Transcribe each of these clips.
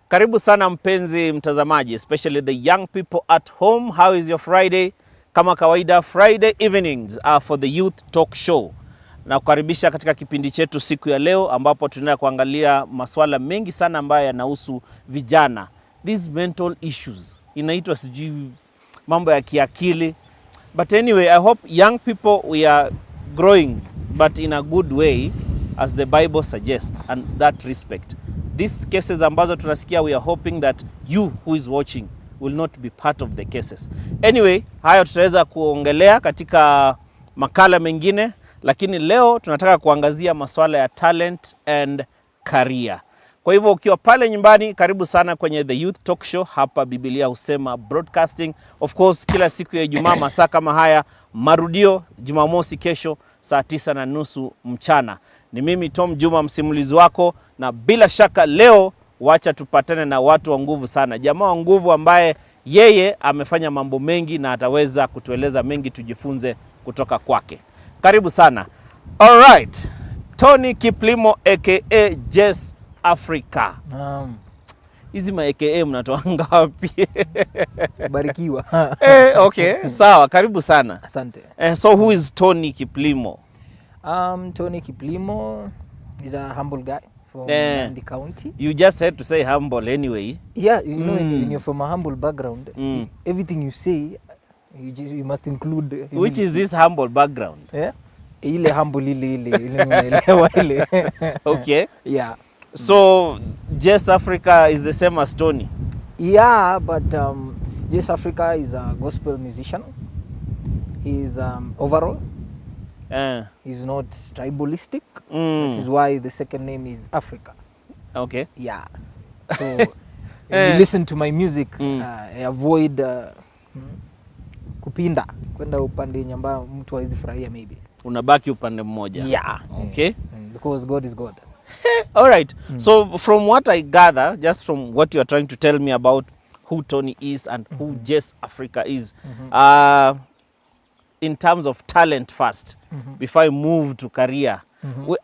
Karibu sana mpenzi mtazamaji, especially the young people at home. How is your Friday? Kama kawaida, Friday evenings are for the youth talk show. Na kukaribisha katika kipindi chetu siku ya leo ambapo tunaenda kuangalia masuala mengi sana ambayo yanahusu vijana. These mental issues. Inaitwa sijui mambo ya kiakili. But anyway, I hope young people we are growing but in a good way as the Bible suggests and that respect. These cases ambazo tunasikia, we are hoping that you who is watching will not be part of the cases. Anyway, hayo tutaweza kuongelea katika makala mengine, lakini leo tunataka kuangazia masuala ya talent and career. Kwa hivyo ukiwa pale nyumbani, karibu sana kwenye The Youth Talk Show hapa Biblia Husema Broadcasting. Of course, kila siku ya Ijumaa masaa kama haya, marudio Jumamosi kesho saa 9:30 mchana. Ni mimi Tom Juma msimulizi wako, na bila shaka leo wacha tupatane na watu wa nguvu sana. Jamaa wa nguvu ambaye yeye amefanya mambo mengi na ataweza kutueleza mengi tujifunze kutoka kwake. Karibu sana. All right. Tony Kiplimo aka Jess Africa. Hizi ma aka mnatoanga wapi? Barikiwa. Okay, sawa, karibu sana. Asante. So who is Tony Kiplimo? Tony Kiplimo is a humble guy from Nandi County. You just had to say humble anyway. Yeah, you know, when you're from a humble background, everything you say, you must include humility. Which is this humble background? Yeah? Ile humble ile unaelewa ile. Okay. Yeah. So Jess Africa is the same as Tony? Yeah, but Jess Africa is a gospel musician. He's overall. He's not tribalistic. That is why the second name is Africa. Okay. Yeah. So when you listen to my music, I avoid kupinda kwenda upande nyamba mtu hawezi furahia maybe. Unabaki upande mmoja. Yeah. Okay. Because God is God. All right. So from what I gather, just from what you are trying to tell me about who Tony is and who Jess Africa is, in terms of talent first, before I move to career,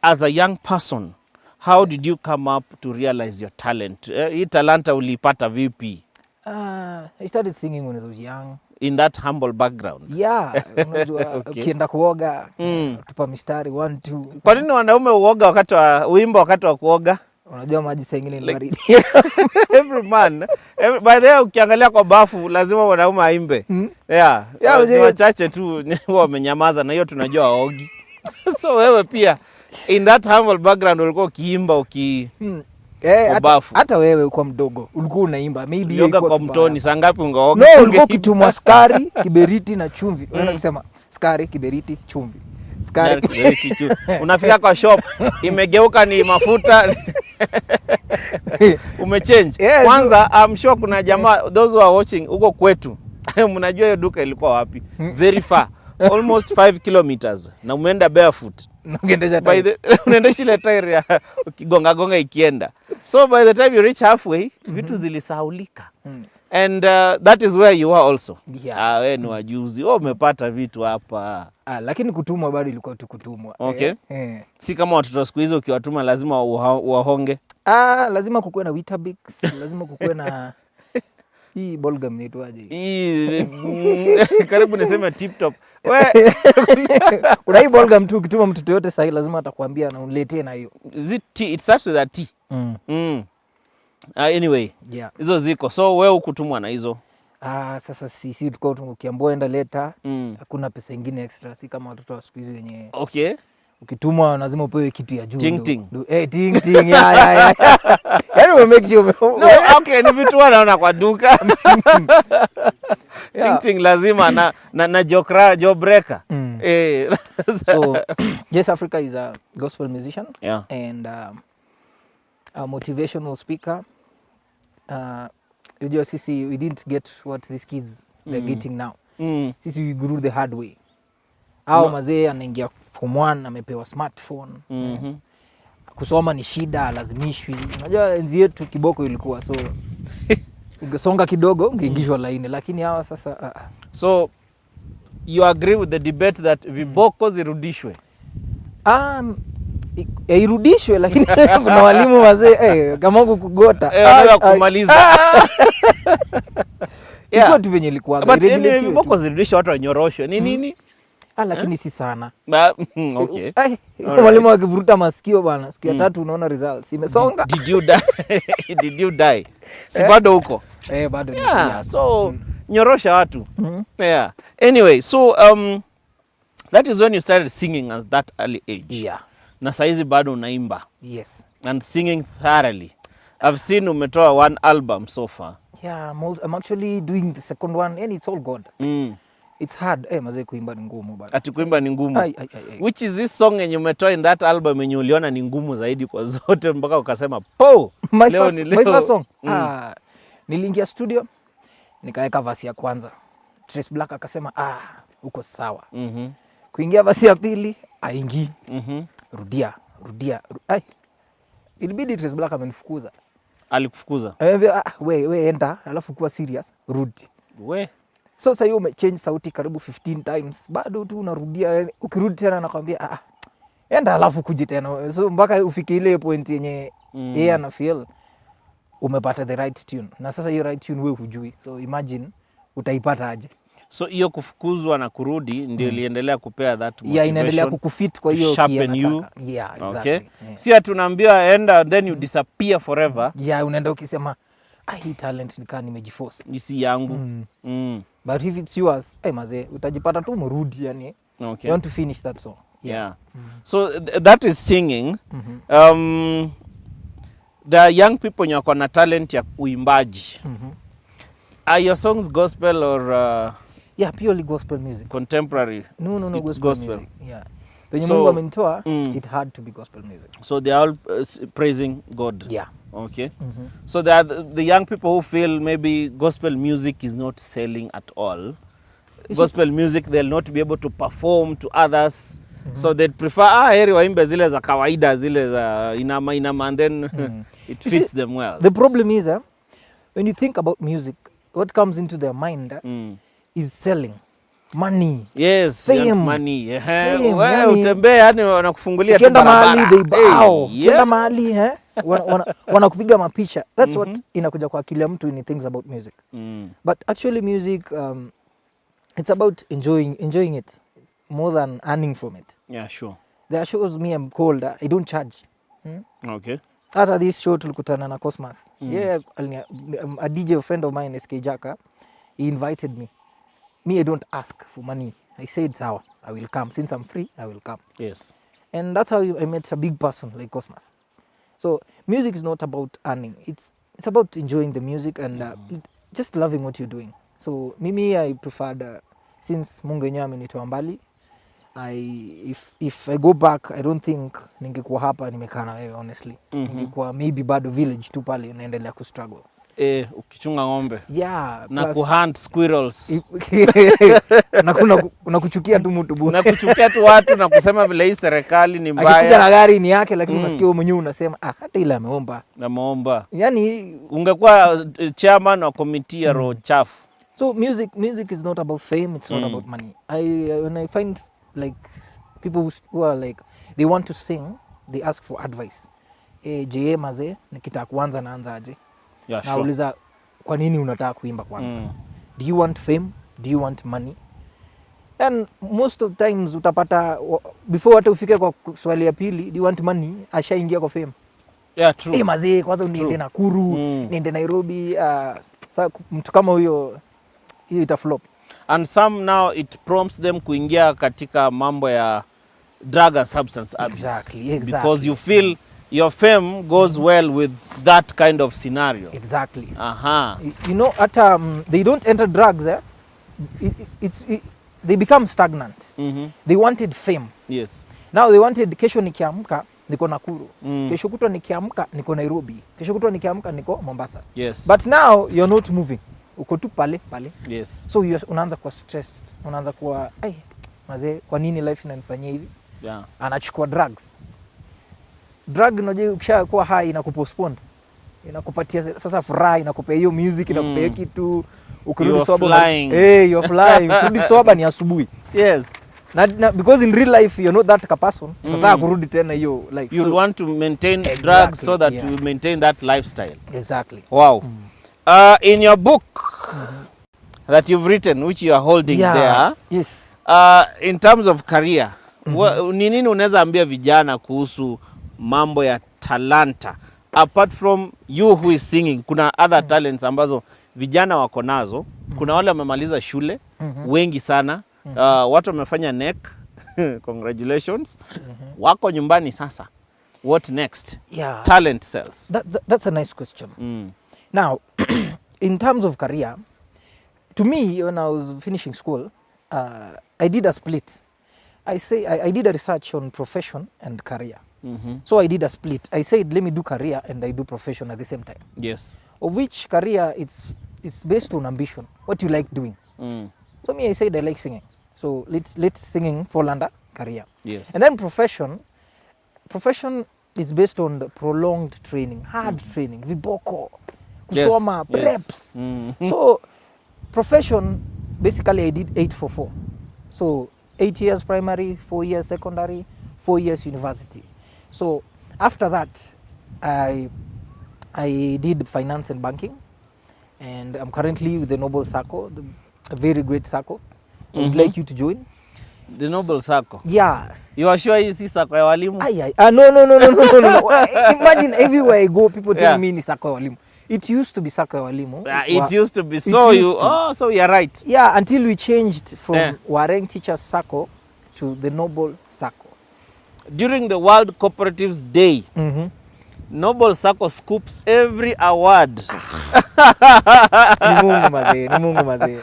as a young person, how did you come up to realize your talent? Hii talanta ulipata vipi? I started singing when I was young. In that humble background? Yeah. Unajua ukienda kuoga, tupa mistari 1 2. Kwa nini wanaume uoga wakati wa uimba wakati wa kuoga? Unajua maji saa ingine ni baridi. Every man. By the way, ukiangalia kwa bafu lazima wanaume aimbe. Yeah. Ni wachache tu wamenyamaza, na hiyo tunajua waogi. So wewe pia in that humble background ulikuwa ukiimba hata wewe uko mdogo ulikuwa unaimba, maybe yoga kwa mtoni. Saa ngapi ungeoga? No, ulikuwa kitumwa skari, kiberiti na chumvi. Unaenda kusema skari, kiberiti, chumvi. Skari, kiberiti, chumvi. Unafika kwa shop imegeuka ni mafuta. Umechange. Kwanza I'm sure kuna jamaa, those who are watching huko kwetu, mnajua hiyo duka ilikuwa wapi? Very far. Almost 5 kilometers. Na umeenda barefoot. Unaendesha ile tire ya ukigonga ikienda. So by the time you reach halfway, vitu zilisahaulika. And that is where you are also. Yeah. Wewe ni wajuzi. Wewe umepata vitu hapa. Lakini kutumwa bado ilikuwa tu kutumwa. Okay. Si kama watoto siku hizo ukiwatuma lazima uwahonge. Lazima kukuwe na Weetabix, lazima kukuwe na hii Bolgam inaitwaje? Karibu niseme Tip Top. Kuna hii Bolgam tu ukituma mtoto yote sasa lazima atakwambia na uniletee na hiyo. It starts with a T. Anyway, yeah. Hizo ziko. So wewe ukutumwa na hizo? Sasa sisi tuko ukiambiwa enda leta, hakuna pesa nyingine extra, si kama watoto wa siku hizi wenye. Okay. Ukitumwa lazima upewe kitu ya juu. Ting. Ting. Yeah. Yaani we make sure. No, okay, ni vitu wanaona kwa duka. Ting lazima na jobreaker. So Jess Africa is a gospel musician, and a motivational speaker. You see, we didn't get what these kids they're getting now. Sisi we grew the hard way. Mazee anaingia form 1 amepewa smartphone. Kusoma ni shida, lazimishwi. Unajua enzi yetu kiboko ilikuwa, so ungesonga kidogo ungeingishwa laini, lakini hawa sasa So you agree with the debate that viboko zirudishwe? irudishwe, lakini kuna walimu wazee kama kukugota kumaliza iko tu venye ilikuwa but viboko zirudishwe watu wanyoroshwe ni nini lakini si sana. Okay. Mwalimu akivuruta masikio bana, siku ya 3 unaona results imesonga. Did you die? Si bado huko? Bado. So nyorosha watu. Yeah. Anyway, so that is when you started singing at that early age. Yeah. Na saizi bado unaimba. Yes. And singing thoroughly. I've seen umetoa 1 album so far. Yeah, I'm actually doing the second one and it's all good. It's hard. Mazee kuimba ni ngumu bado. Ati kuimba ni ngumu. Which is this song yenye umetoa in that album yenye uliona ni ngumu zaidi kwa zote mpaka ukasema po. My first song. Niliingia studio nikaweka verse ya kwanza. Trace Black akasema uko sawa. Kuingia verse ya pili aingii. Rudia. Ilibidi Trace Black amenifukuza. Alikufukuza? We enda, alafu kuwa serious, rudi. So sasa hiyo umechange sauti karibu 15 times, bado tu unarudia, ukirudi tena nakwambia enda alafu kuji tena. So mpaka ufike ile point yenye yeye ana feel umepata the right tune. Na sasa hiyo right tune wewe hujui. So imagine utaipata aje. So hiyo kufukuzwa na kurudi ndio iliendelea kupea that motivation. Yeah, inaendelea kukufit kwa hiyo sharpen you. Yeah, exactly. Okay. Yeah. Si tunaambiwa enda then you disappear forever. Yeah, unaenda ukisema hii talent nikaa nimejiforce. Isi yangu. But if it's yours, mazee utajipata tu mrudi yani. Okay. You want to finish that song. Yeah. So that is singing. The young people wenye wako na talent ya uimbaji. Are your songs gospel or yeah, purely gospel music. Contemporary? No, gospel music. Yeah. When Mungu amenitoa, it had to be gospel music. So they are all praising God. Yeah. Okay. So there are the young people who feel maybe gospel music is not selling at all. Gospel music they'll not be able to perform to others. So they'd prefer heri waimbe zile za kawaida zile za inama and then it fits them well. The problem is when you think about music, what comes into their mind is selling. Money. Yes, fame. Money. Wewe utembee yani wanakufungulia tu barabara. Kienda mahali they bow. Kienda mahali wanakupiga mapicha. That's what inakuja kwa akili ya mtu when he thinks about music. But actually music it's about enjoying it more than earning from it. Yeah, sure. There are shows me I'm called I don't charge. Okay. Hata this show tulikutana na Cosmas. Yeah, a DJ friend of mine SK Jaka, he invited me. Me, I don't ask for money. I said, sawa, I will come. Since I'm free, I will come. Yes. And that's how I met a big person like Cosmas. So music is not about earning. It's about enjoying the music and just loving what you're doing. So mimi, I preferred, since Mungu yenyewe amenitoa mbali, if I go back, I don't think ningekuwa hapa nimekaa na wewe honestly. Ningekuwa maybe bado village tu pale naendelea kustruggle. Ukichunga ng'ombe. Yeah. Na kuhunt squirrels. na kuchukia tu mtu bure. Na kuchukia tu watu na kusema vile hii serikali ni mbaya. Akikuja na gari ni yake lakini unasikia wewe mwenyewe unasema hata ile ameomba. Ameomba. Yani ungekuwa chairman wa committee ya roho chafu. So music is not about fame, it's not about money. When I find like people who are like they want to sing, they ask for advice. Je, mazee nikitaka kuanza naanza aje? Yeah, sure. Nauliza kwa nini unataka kuimba kwanza? Do you want fame? Do you want money? And most of times utapata before hata ufike kwa swali ya pili, do you want money? Ashaingia kwa fame. Yeah, true. Mazee kwanza niende Nakuru, niende Nairobi, sasa mtu kama huyo itaflop. And some now it prompts them kuingia katika mambo ya drug and substance abuse. Exactly. Because you feel your fame goes well with that kind of scenario. Exactly. You know, they don't enter drugs. They become stagnant. They wanted fame. Yes. Now they wanted kesho nikiamka niko Nakuru. Kesho kutwa nikiamka niko Nairobi. Kesho kutwa nikiamka niko Mombasa. Yes. But now you're not moving. Uko tu pale. Yes. So unaanza kuwa stressed. Unaanza kuwa mazee kwa nini life inanifanyia hivi? Yeah. Anachukua drugs. Drug unajua ukishakuwa high inakupostpone. Inakupatia sasa furaha, inakupea hiyo music, inakupea kitu. Ukirudi soba you're flying. Ukirudi soba ni asubuhi. Yes. na because in real life you're not that person, utataka kurudi tena hiyo life. You'll want to maintain Exactly, drugs so that yeah. you maintain that lifestyle. Exactly. Wow. In your book that you've written, which you are holding there, Yes. in terms of career, ni nini unaweza ambia vijana kuhusu mambo ya talanta? Apart from you who is singing, kuna other talents ambazo vijana wako nazo. Kuna wale wamemaliza shule, wengi sana. Watu wamefanya NEC, congratulations. Wako nyumbani sasa. What next? Yeah. Talent cells. That's a nice question. Now, in terms of career, to me, when I was finishing school, I did a split. I did a research on profession and career. So I did a split. I said, let me do career and I do profession at the same time. Yes. Of which career, it's based on ambition, what you like doing. So me, I said I like singing. So let singing fall under career. Yes. And then profession is based on the prolonged training, hard training, viboko, kusoma, preps. So profession, basically I did 8-4-4. So 8 years primary, 4 years secondary, 4 years university. So after that, I did finance and banking, and I'm currently with the Noble Sacco, a very great Sacco. I would like you to join. The Noble Sacco. Yeah. You are sure hii si sacco ya walimu? No. Imagine everywhere I go, people tell me ni sacco ya walimu. It used to be sacco ya walimu. It used to be. So you're right. Yeah, until we changed from Wareng Teachers Sacco to the Noble Sacco. During the World Cooperatives Day, Noble Sacco scoops every award. Ni Mungu mazee.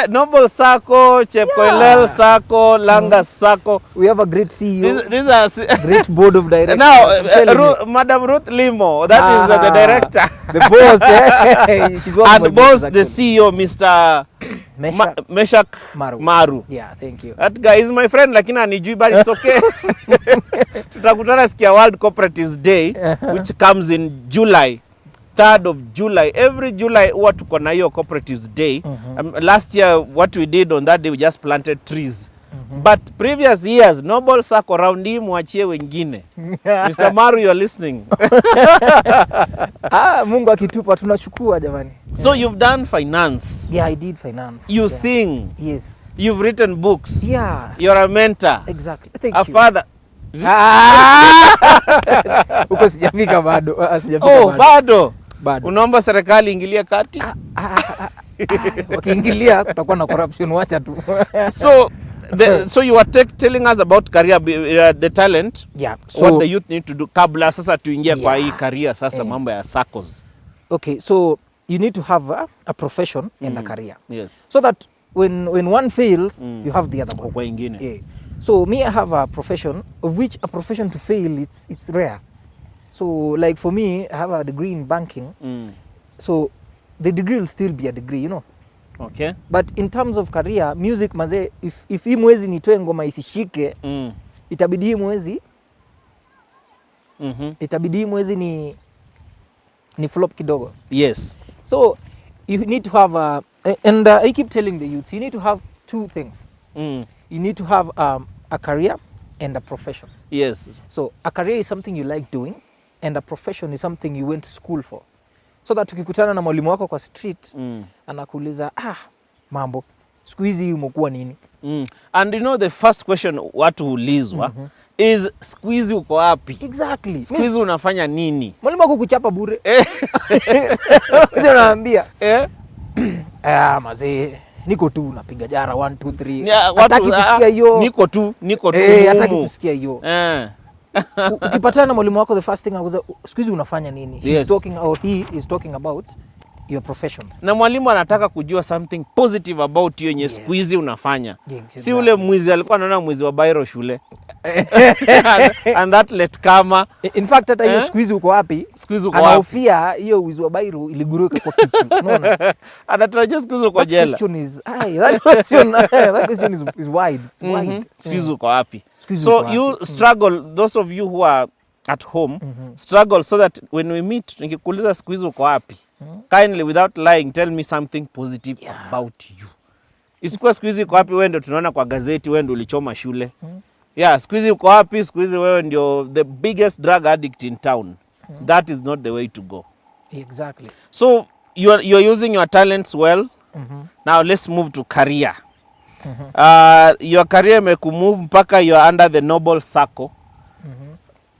Noble Sacco, Chepkoilel Sacco, Langas Sacco. We have a great CEO. These are great board of directors. Now, Madam Ruth Limo, that is the director. The boss. She's one of my and boss, bosses, the CEO, Mr. Meshak Maru. Yeah, thank you. That guy is my friend, lakini anijui, but it's okay. Tutakutana sikia World Cooperatives Day, which comes in July. 3rd of July. Every July huwa tuko na hiyo Cooperatives Day. Last year what we did on that day, we just planted trees. But previous years, Noble Sacco round hii mwachie wengine. Mr. Maru, you are listening. Mungu akitupa tunachukua jamani. So you've done finance. Yeah, I did finance. You sing. Yes. You've written books. Yeah. You're a mentor. Exactly. Thank a you. Father. Uko sijafika bado. Bado. Unaomba serikali ingilie kati? Wakiingilia kutakuwa na corruption, wacha tu. So you are telling us about career, the talent. Yeah. So what the youth need to do kabla sasa tuingie kwa hii career sasa mambo ya SACCOs. Okay, so you need to have a profession and a career. Yes. So that when one fails, you have the other one. Kwa ingine. Yeah. So me, I have a profession of which a profession to fail, it's rare. So like for me, I have a degree in banking. So the degree will still be a degree, you know. Okay. But in terms of career, music maze, if hii mwezi nitoe ngoma isishike, itabidi hii mwezi itabidi hii mwezi ni flop kidogo. Yes. So you need to have and I keep telling the youths, you need to have two things. You need to have a career and a profession. Yes. So a career is something you like doing, and a profession is something you went to school for. So that ukikutana na mwalimu wako kwa street, anakuuliza, mambo, siku hizi umekuwa nini? And you know the first question watu huulizwa is siku hizi uko wapi? Exactly. Siku hizi unafanya nini? Mwalimu wako kuchapa bure. Unajua naambia. Mazee, niko tu napiga jara 1 2 3. Hataki kusikia hiyo. Niko tu. Hataki kusikia hiyo. Ukipatana na mwalimu wako, the first thing anakuuliza, siku hizi unafanya nini? He is talking about your profession. Na mwalimu anataka kujua something positive about you yenye siku hizi unafanya. Exactly. Si ule mwizi alikuwa anaona mwizi wa Bairo shule. And that let kama. In fact hata hiyo siku hizi uko wapi? Siku hizi uko wapi? Anahofia hiyo mwizi wa Bairo iliguruka kwa kitu. Unaona? Anatarajia siku hizi uko jela. That question is wide. It's wide. Siku hizi uko wapi? So you struggle, those of you who are at home, struggle so that when we meet, nikikuuliza siku hizi uko wapi, kindly without lying, tell me something positive about you. Isikuwa siku hizi uko wapi wewe ndio tunaona kwa gazeti wewe ndio ulichoma shule. Yeah, siku hizi uko wapi? Siku hizi wewe ndio the biggest drug addict in town. That is not the way to go. Exactly. So you're using your talents well. Now let's move to career. Your career mekumove mpaka you're under the Noble Circle.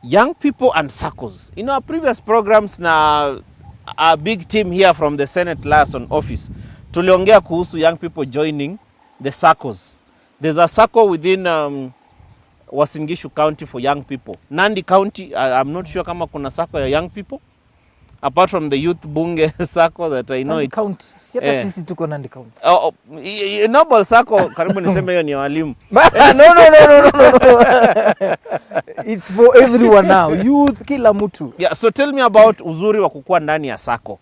Young people and circles. In our previous programs na a big team here from the Senate Liaison Office, tuliongea kuhusu young people joining the circles. There's a circle within Uasin Gishu County for young people. Nandi County, I'm not sure kama kuna circle ya young people. Apart from the youth bunge circle that I know Nandi it's... County. Si hata sisi tuko Nandi County. Noble Circle, karibu niseme hiyo ni walimu. No. It's for everyone now. Youth, kila mtu. Yeah, so tell me about uzuri wa kukua ndani ya circle.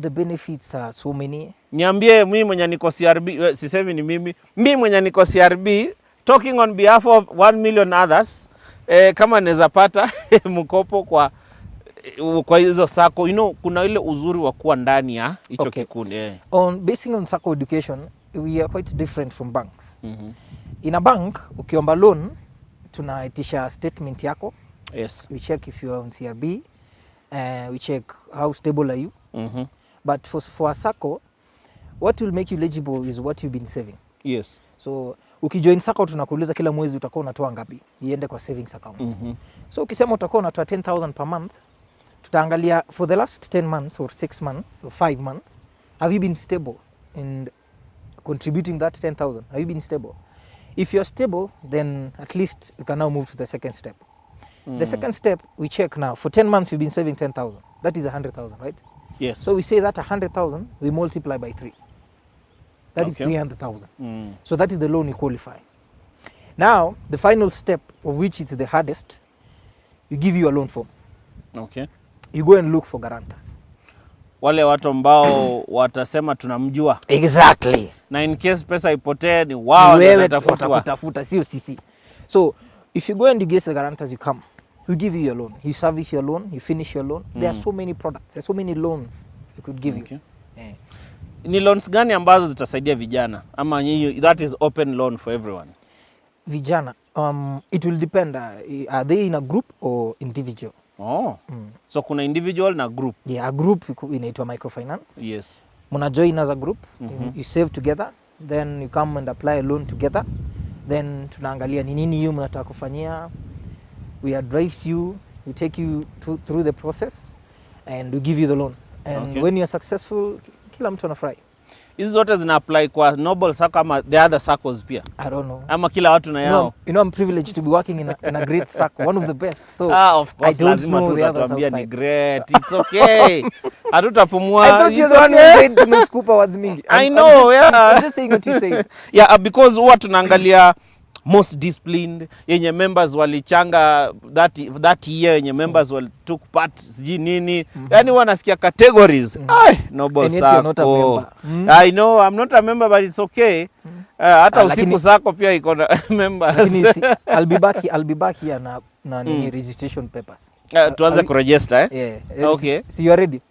The benefits are so many. Niambie mimi mwenye niko CRB, sisemi ni mimi mwenye niko CRB, talking on behalf of 1 million others, kama naweza pata mkopo kwa hizo sako, kuna ile uzuri wa kuwa ndani ya hicho kikundi. Basing on sacco education, we are quite different from banks. In a bank, ukiomba loan, tunaitisha statement yako. Yes. We check if you are on CRB. We check how stable are you. But for a sacco, what will make you eligible is what you've been saving. Yes. So ukijoin sacco tunakuuliza kila mwezi utakuwa unatoa ngapi iende kwa savings account. So ukisema utakuwa unatoa 10,000 per month, tutaangalia for the last 10 months or 6 months or 5 months, have you been stable in contributing that 10,000? Have you been stable? If you're stable, then at least you can now move to the second step. The second step, we check now. For 10 months, you've been saving 10,000. That is 100,000, right? Yes. So we say that 100,000, we multiply by 3. That is 300,000. So that is the loan you qualify. Now, the final step, of which it's the hardest, we give you a loan form. Okay. You go and look for guarantors. Wale watu ambao watasema tunamjua. Exactly. Na in case pesa ipotee ni wao kutafuta sio sisi. So if you go and you get the guarantors, you come. We give you your loan. You service your loan, you finish your loan. There are so many products, there are so many loans we could give you. Yeah. Ni loans gani ambazo zitasaidia vijana? Ama that is open loan for everyone? Vijana, it will depend. Are they in a group or individual? So kuna individual na group. Yeah, a group inaitwa microfinance. Yes. Muna join as a group, you save together, then you come and apply a loan together. Then tunaangalia ni nini hiyo mnataka kufanyia. We advise you, we take you through the process and we give you the loan. And when you are successful, kila mtu anafurahi. Hizi zote zina apply kwa Noble Circle ama the other circles pia? I don't know. Ama kila watu na yao? You know I'm privileged to be working in a great circle, one of the best. So of course, I don't know the others outside. Ni outside. Great. It's okay. Hatutapumua. I thought you were the one who said to me scoop awards mingi. I know, I'm just saying what you say. Yeah, because huwa tunaangalia most disciplined, yenye members walichanga that year, yenye members took part siji nini. Yani wanasikia categories. Noble Circle. I know I'm not a member but it's okay. Hata usiku zako pia iko na members. I'll be back here na nini registration papers. Tuanze kuregister Yeah. Okay. So you are ready?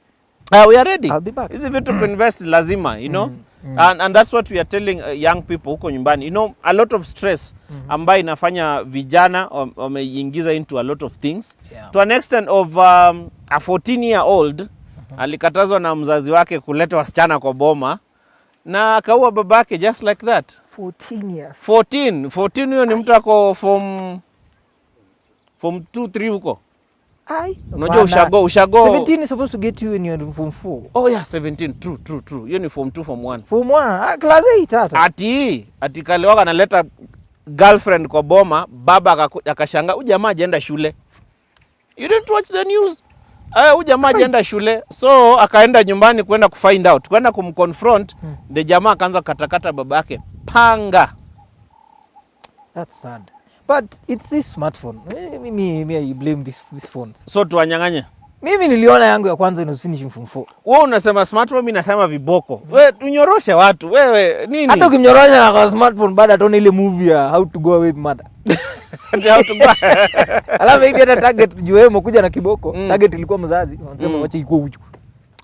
We are ready. I'll be back. Hizi vitu kuinvest lazima, And that's what we are telling young people huko nyumbani. A lot of stress ambayo inafanya vijana wameingiza into a lot of things. Yeah. To an extent of a 14-year-old alikatazwa na mzazi wake kuleta wasichana kwa boma na akaua babake just like that. 14 years. 14 huyo ni mtu ako form 2 3 huko. Unajua ushago 17 is supposed to get you in your form 4. Oh yeah, 17. True. Hiyo ni form 2 form 1. Form 1, class 8 hata. Ati kalewa analeta girlfriend kwa boma, baba akashangaa huyu jamaa hajaenda shule. You didn't watch the news? Huyu jamaa hajaenda shule. So akaenda nyumbani kwenda kufind out, kwenda kumconfront. The jamaa akaanza katakata babake panga. That's sad. But it's this smartphone. Me I blame these phones. So tuwanyang'anye. Mimi niliona yangu ya kwanza ina finish form 4. Wewe unasema smartphone, mimi nasema viboko. Wewe tunyoroshe watu. Wewe nini? Hata ukimnyorosha na kwa smartphone baada ataona ile movie ya How to Go Away with Mother. How to go. Alafu hii hata target juu wewe umekuja na kiboko. Target ilikuwa mzazi. Wanasema wacha iko uchu.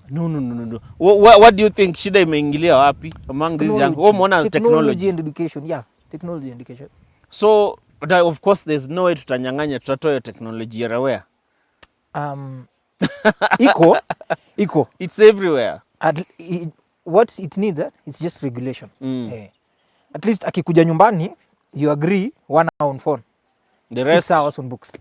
No. What do you think shida imeingilia wapi among these young? Umeona technology and education. Yeah, technology and education. So of course there's no way tutanyang'anya tutatoa hiyo technology ya iko it's everywhere. What it needs it's just regulation. At least akikuja nyumbani you agree 1 hour on phone, the rest 6 hours on books.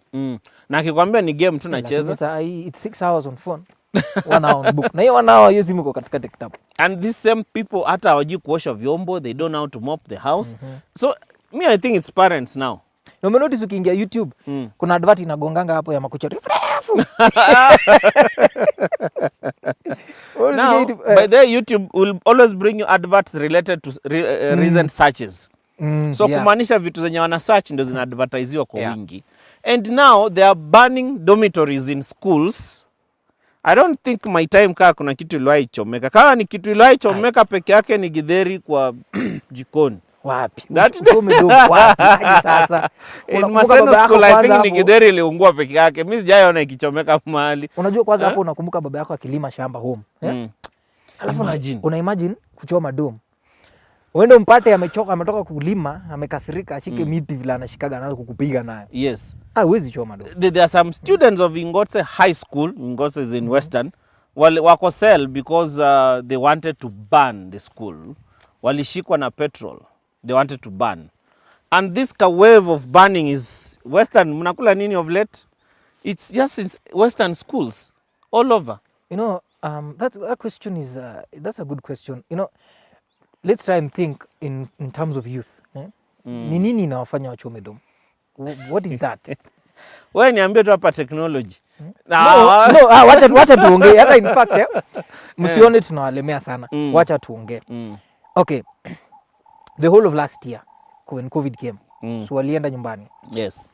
Na akikwambia ni game tu nacheza, sasa it's 6 hours on phone 1 hour on book, na hiyo 1 hour hiyo simu iko katika kitabu. And these same people hata hawajui kuosha vyombo, they don't know how to mop the house. So me I think it's parents now. No, me notice ukiingia YouTube kuna advert inagonganga hapo ya makucha refu. Now, by the way, YouTube will always bring you adverts related to recent searches. So kumaanisha vitu zenye wana search ndio zina advertisiwa kwa wingi. And now they are banning dormitories in schools. I don't think my time kaa kuna kitu iliwahi chomeka. Kama ni kitu iliwahi chomeka peke yake ni githeri kwa jikoni. Wapi? Wapi sasa? In Maseno School I think ni githeri iliungua peke yake. Mimi sijaona ikichomeka mahali. Unajua kwanza hapo unakumbuka baba yako akilima shamba home. Alafu una imagine kuchoma dome. Uende mpate amechoka, ametoka kulima, amekasirika, ashike miti vile anashikaga nayo kukupiga nayo. Yes. Huwezi choma dome. There are some students of Ingotse High School, Ingotse is in Western, wako cell because they wanted to burn the school. Walishikwa na petrol. They wanted to burn. And this wave of burning is Western. Mnakula nini of late? It's just in Western schools all over. You know, that question is, that's a good question. You know, let's try and think in terms of youth. Ni nini inawafanya wachome dome? What is that? Wewe niambie tu hapa technology. Wacha tuongee. Hata in fact, msione tunawalemea sana. Wacha tuongee. Okay. The whole of last year when COVID came, so walienda nyumbani. Yes.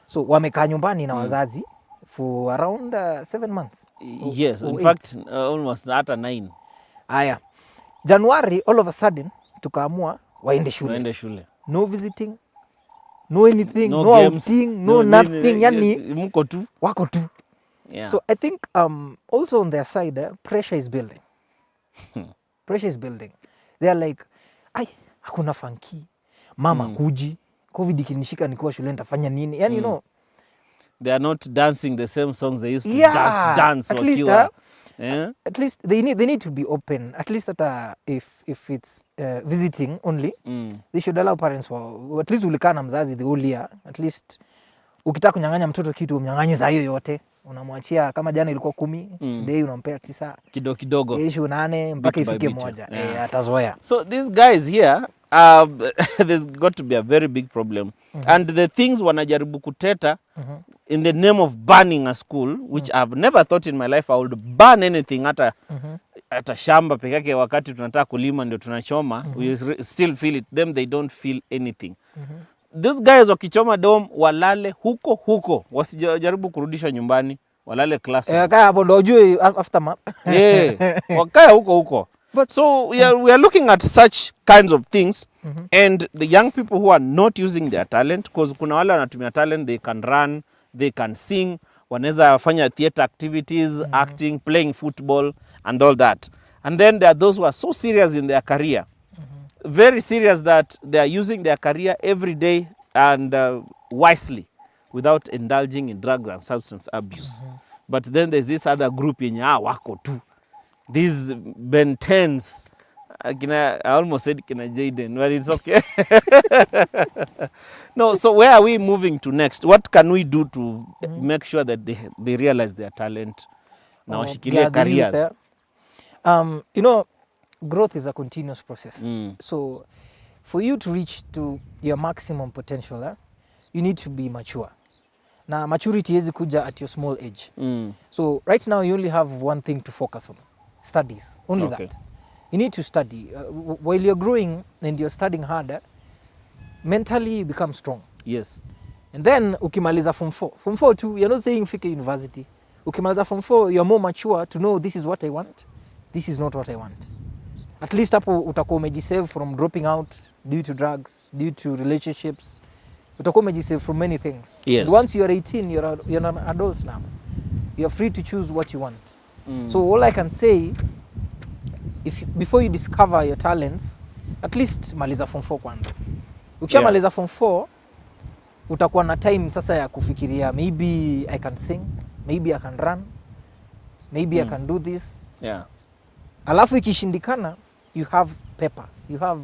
So wamekaa nyumbani na wazazi for around 7 months. Yes, in fact almost hata 9. Aya. January all of a sudden tukaamua waende shule. No visiting, no anything, no outing, no nothing. Yani mko tu. Wako tu. Yeah. So I think also on their side pressure is building. Pressure is building. They are like, hakuna funky. Mama kuji. COVID ikinishika nikiwa shule nitafanya nini? Yani you know, they are not dancing the same songs they used to dance at least at least they need to be open. At least that if it's visiting only, they should allow parents at least ulikaa na mzazi the whole year. At least ukitaka kunyang'anya mtoto kitu umnyang'anye saa hiyo yote. Unamwachia kama jana ilikuwa 10, today unampea 9. Kidogo. Kesho 8 mpaka ifike 1. Atazoea. So these guys here, there's got to be a very big problem. And the things wanajaribu kuteta in the name of burning a school, which I've never thought in my life I would burn anything hata shamba peke yake wakati tunataka kulima ndio tunachoma. We still feel it. Them they don't feel anything. These guys wakichoma dome walale huko, wasijaribu kurudisha nyumbani, walale class. Kaya hapo ndio ujue aftermath. Wakaya huko. But so we are looking at such kinds of things, and the young people who are not using their talent, because kuna wale wanatumia talent, they can run, they can sing, wanaweza fanya theater activities, acting, playing football and all that. And then there are those who are so serious in their career, very serious that they are using their career every day and wisely without indulging in drugs and substance abuse. But then there's this other group yenye wako tu. These Ben 10s, I almost said Kina Jaden, but it's okay. No, so where are we moving to next? What can we do to make sure that they realize their talent? Now, careers. You know, growth is a continuous process. So for you to reach to your maximum potential, you need to be mature. Now, maturity is kuja at your small age. So right now, you only have one thing to focus on. Studies, only that. You need to study. While you're growing and you're studying harder, mentally you become strong. Yes. And then ukimaliza form 4. Form 4 too, you're not saying fike university. Ukimaliza form 4, you're more mature to know this is what I want, this is not what I want. At least hapo utakuwa umejisave from dropping out due to drugs, due to relationships. Utakuwa umejisave from many things. Yes. And once you're 18, you're an adult now. You're free to choose what you want. So all I can say, before you discover your talents, at least maliza form 4 kwanza. Ukishamaliza form 4 utakuwa na time sasa ya kufikiria, maybe I can sing, maybe I can run, maybe I can do this. Alafu ikishindikana, you have papers, you have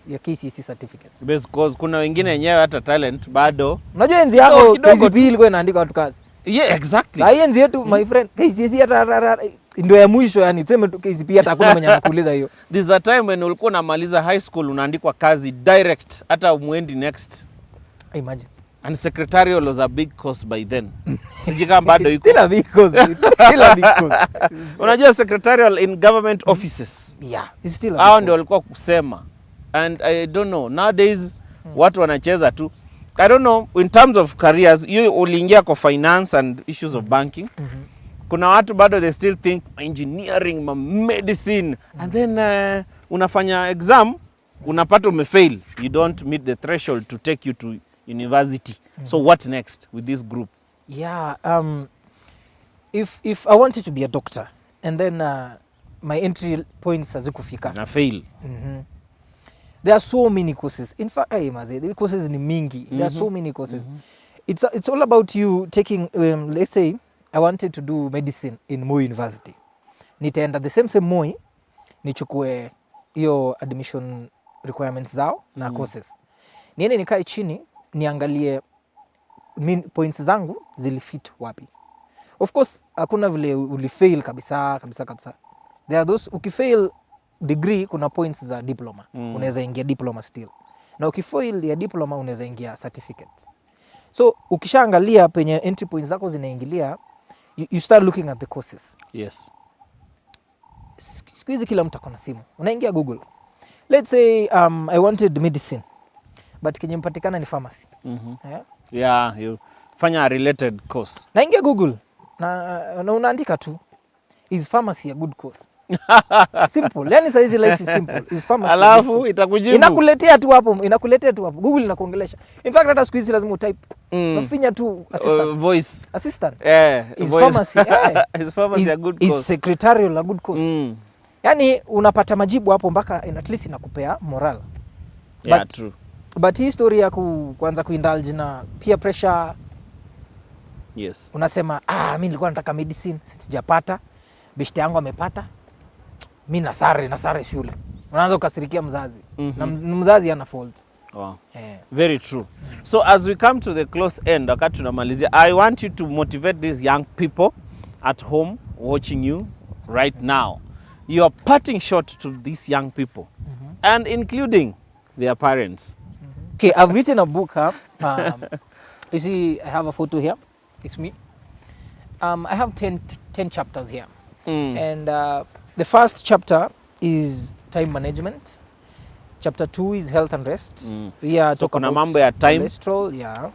your KCSE certificates. Because kuna wengine wenyewe hata talent bado. Unajua enzi yako KCPE ilikuwa inaandika watu kazi. Yeah, exactly. Sasa enzi yetu my friend, KCSE hata ndio ya mwisho, yani tuseme tu KCPE hata hakuna mwenye anakuuliza hiyo. There's a time when ulikuwa unamaliza high school unaandikwa kazi direct, hata umwendi next. Imagine. And secretarial was a big course by then. Sijui kama bado iko. Still a big course. It's still a big course. Unajua secretarial in government offices. Yeah, it's still a big Hao ndio course. walikuwa kusema. And I don't know, nowadays watu wanacheza tu. I don't know, in terms of careers, you uliingia kwa finance and issues of banking. Kuna watu bado they still think engineering, medicine, and then unafanya exam, unapata umefail. You don't meet the threshold to take you to university. So what next with this group? Yeah, if I wanted to be a doctor and then my entry points hazikufika Na fail. there are so many courses. In fact, the courses ni mingi. There are so many courses. It's all about you taking, let's say I wanted to do medicine in Moi University. Nitaenda the same Moi, nichukue hiyo admission requirements zao na courses. Niende nikae chini, niangalie points zangu zilifit wapi. Of course, hakuna vile ulifail kabisa. There are those, ukifail degree kuna points za diploma. Unaweza ingia diploma still. Na ukifail ya diploma unaweza ingia certificate. So, ukishaangalia penye entry points zako zinaingilia, you start looking at the courses. Yes. Siku hizi kila mtu akona simu. Unaingia Google. Let's say I wanted medicine, but kenye mpatikana ni pharmacy. Yeah, you fanya a related course. Naingia Google na unaandika tu, is pharmacy a good course? Simple. Yani saa hizi life is simple. Is pharmacy. Alafu itakujibu. Inakuletea tu hapo. Google inakuongelesha. In fact hata siku hizi lazima utype. Unafinya tu assistant. Voice. Assistant. Is voice. Pharmacy. Is pharmacy a good course? Is secretarial a good course? Yani unapata majibu hapo mpaka at least inakupea moral. Yeah, true. But hii story ya kuanza kuindulge na peer pressure. Yes. Unasema mimi nilikuwa nataka medicine, sijapata. Beshte yangu amepata. Mimi nasare shule. Unaanza kukasirikia mzazi. Na mzazi ana fault. Wow. Very true. So as we come to the close end, wakati tunamalizia, I want you to motivate these young people at home watching you right now. Your parting shot to these young people and including their parents. Okay, I've written a book. You see, I have a photo here. It's me. I have 10 chapters here. And the first chapter is time management. Chapter 2 is health and rest. We are So talking kuna about mambo ya time, cholesterol, yeah.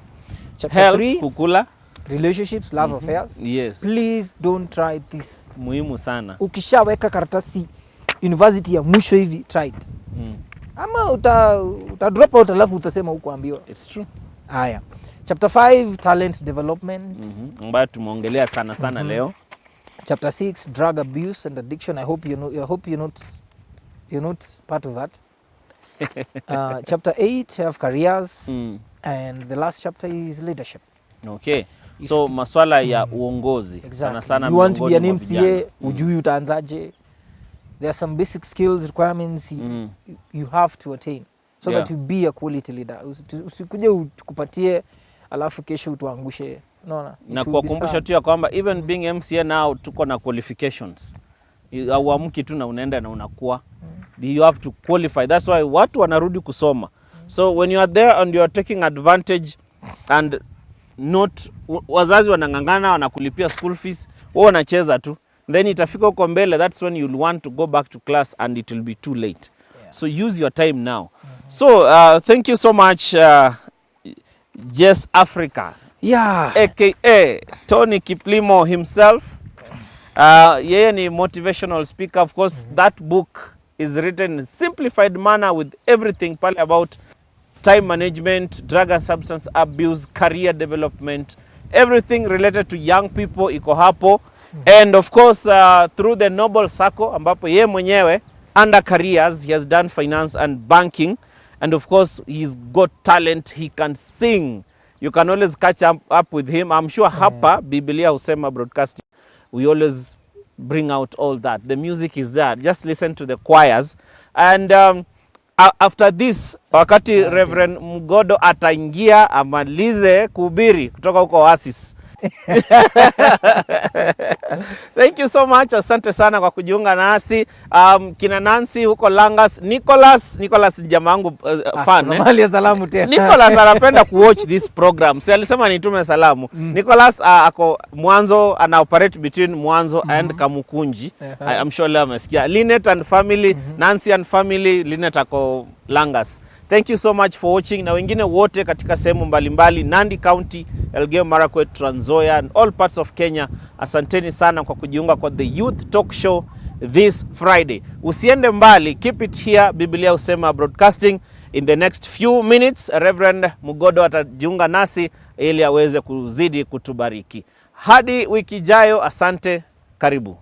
Chapter health, 3, kukula. relationships, love affairs. Yes. Please don't try this. Muhimu sana. Ukishaweka karatasi university ya mwisho hivi, try it. Ama uta drop out alafu utasema hukuambiwa. It's true. Haya. Chapter 5, talent development. Ambayo tumeongelea sana leo. Chapter 6, drug abuse and addiction. I hope you're not part of that. Chapter 8, have careers. And the last chapter is leadership. Okay. So maswala ya uongozi. Exactly. Sana You want to be an miongoni mwa MCA, vijana. ujui utaanzaje. There are some basic skills requirements you have to attain so that you be a quality leader. Usikuje utukupatie alafu kesho utuangushe. Unaona? Na kuwakumbusha tu ya kwamba even being MCA now tuko na qualifications. Hauamki tu na unaenda na unakuwa. You have to qualify. That's why watu wanarudi kusoma. So when you are there and you are taking advantage and not wazazi wanangangana wanakulipia school fees, wewe unacheza tu. Then itafika huko mbele, that's when you'll want to go back to class and it will be too late. So use your time now. So thank you so much Jess Africa. Yeah. AKA Tony Kiplimo himself. Yeye ni motivational speaker. Of course, that book is written in simplified manner with everything pale about time management, drug and substance abuse, career development, everything related to young people iko hapo. And of course through the Noble Circle ambapo ye mwenyewe under careers he has done finance and banking, and of course he's got talent, he can sing. You can always catch up with him. I'm sure hapa Biblia Husema Broadcasting we always bring out all that. The music is there. Just listen to the choirs. And after this, wakati Reverend Mugodo ataingia amalize kuhubiri kutoka huko Oasis. Thank you so much. Asante sana kwa kujiunga nasi. Kina Nancy huko Langas. Nicholas jamaa wangu fan. Mali ya salamu tena. Nicholas anapenda kuwatch this program. Si alisema nitume salamu. Nicholas ako Mwanzo, ana operate between Mwanzo and Kamukunji. I'm sure leo amesikia. Linet and family, Nancy and family, Linet ako Langas. Thank you so much for watching. Na wengine wote katika sehemu mbalimbali, Nandi County, Elgeyo Marakwet, Trans Nzoia and all parts of Kenya. Asanteni sana kwa kujiunga kwa The Youth Talk Show this Friday. Usiende mbali, keep it here. Biblia Husema Broadcasting. In the next few minutes, Reverend Mugodo atajiunga nasi ili aweze kuzidi kutubariki. Hadi wiki ijayo, asante, karibu.